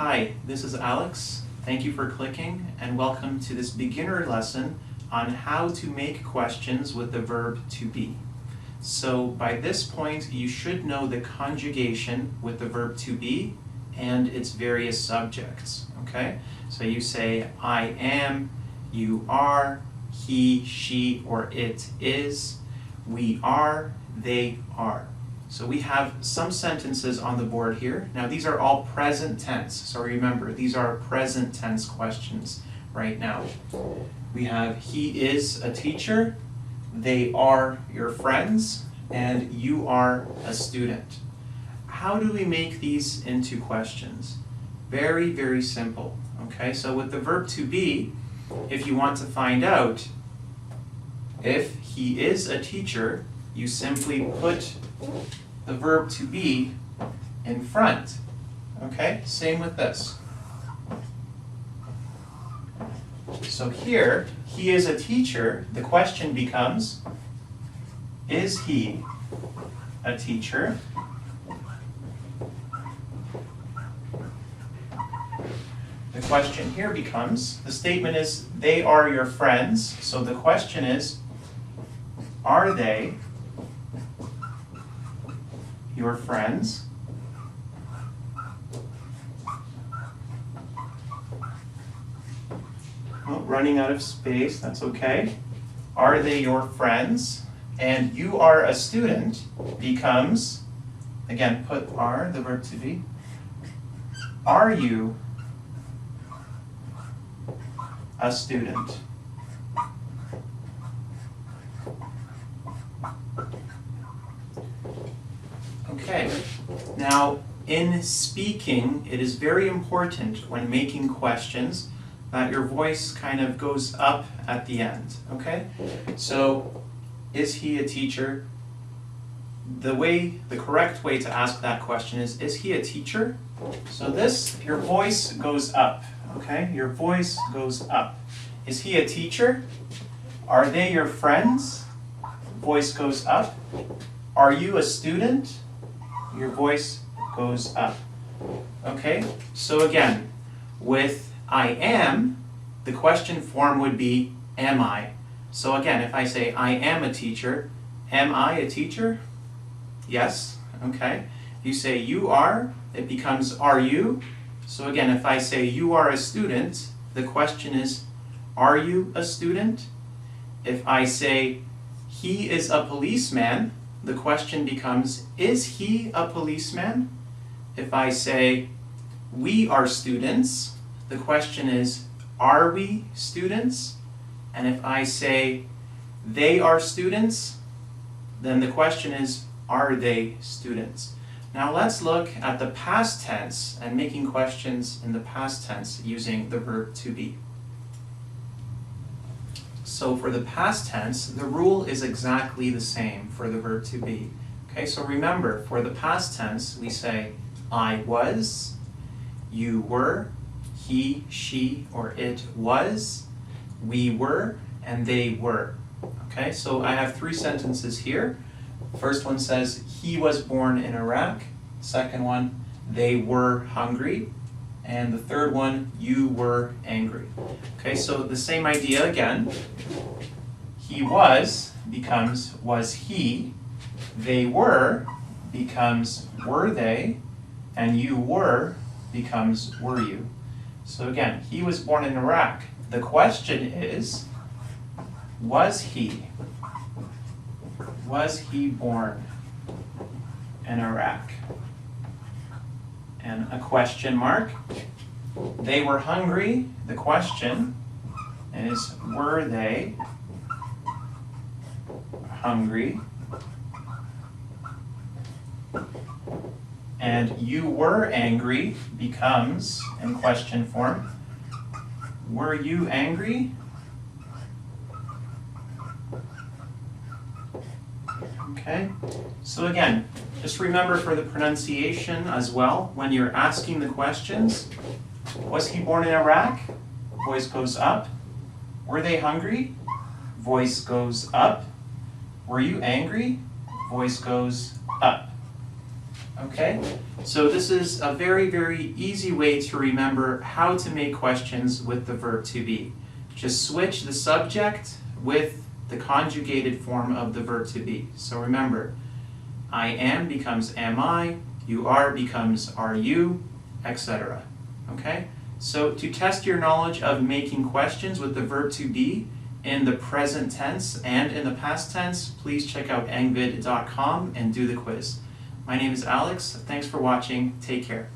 Hi, this is Alex. Thank you for clicking and welcome to this beginner lesson on how to make questions with the verb to be. So by this point you should know the conjugation with the verb to be and its various subjects, okay? So you say I am, you are, he, she, or it is, we are, they are. So we have some sentences on the board here. Now these are all present tense, so remember these are present tense questions right now. We have he is a teacher, they are your friends, and you are a student. How do we make these into questions? Very, very simple. Okay, so with the verb to be, if you want to find out if he is a teacher, you simply put the verb to be in front. Okay, same with this. So here, he is a teacher. The question becomes, is he a teacher? The question here becomes, the statement is, they are your friends. So the question is, are they your friends? Oh, running out of space, that's okay. Are they your friends? And you are a student becomes, again, put are, the verb to be. Are you a student? Okay, now in speaking, it is very important when making questions that your voice kind of goes up at the end, okay? So, is he a teacher? The correct way to ask that question is he a teacher? So this, your voice goes up, okay? Your voice goes up. Is he a teacher? Are they your friends? Voice goes up. Are you a student? Your voice goes up. Okay, so again, with I am, the question form would be am I? So again, if I say I am a teacher, am I a teacher? Yes, okay. If you say you are, it becomes are you? So again, if I say you are a student, the question is are you a student? If I say he is a policeman, the question becomes, is he a policeman? If I say, we are students, the question is, are we students? And if I say, they are students, then the question is, are they students? Now let's look at the past tense and making questions in the past tense using the verb to be. So for the past tense, the rule is exactly the same for the verb to be. Okay, so remember, for the past tense, we say, I was, you were, he, she, or it was, we were, and they were. Okay, so I have three sentences here. First one says, he was born in Iraq. Second one, they were hungry. And the third one, you were angry. Okay, so the same idea again. He was becomes was he. They were becomes were they. And you were becomes were you. So again, he was born in Iraq. The question is, was he? Was he born in Iraq? And a question mark. They were hungry. The question is, were they hungry? And you were angry becomes, in question form, were you angry? Okay, so again, just remember for the pronunciation as well, when you're asking the questions, was he born in Iraq? Voice goes up. Were they hungry? Voice goes up. Were you angry? Voice goes up. Okay? So this is a very, very easy way to remember how to make questions with the verb to be. Just switch the subject with the conjugated form of the verb to be. So remember, I am becomes am I, you are becomes are you, etc. Okay? So to test your knowledge of making questions with the verb to be in the present tense and in the past tense, please check out engvid.com and do the quiz. My name is Alex. Thanks for watching. Take care.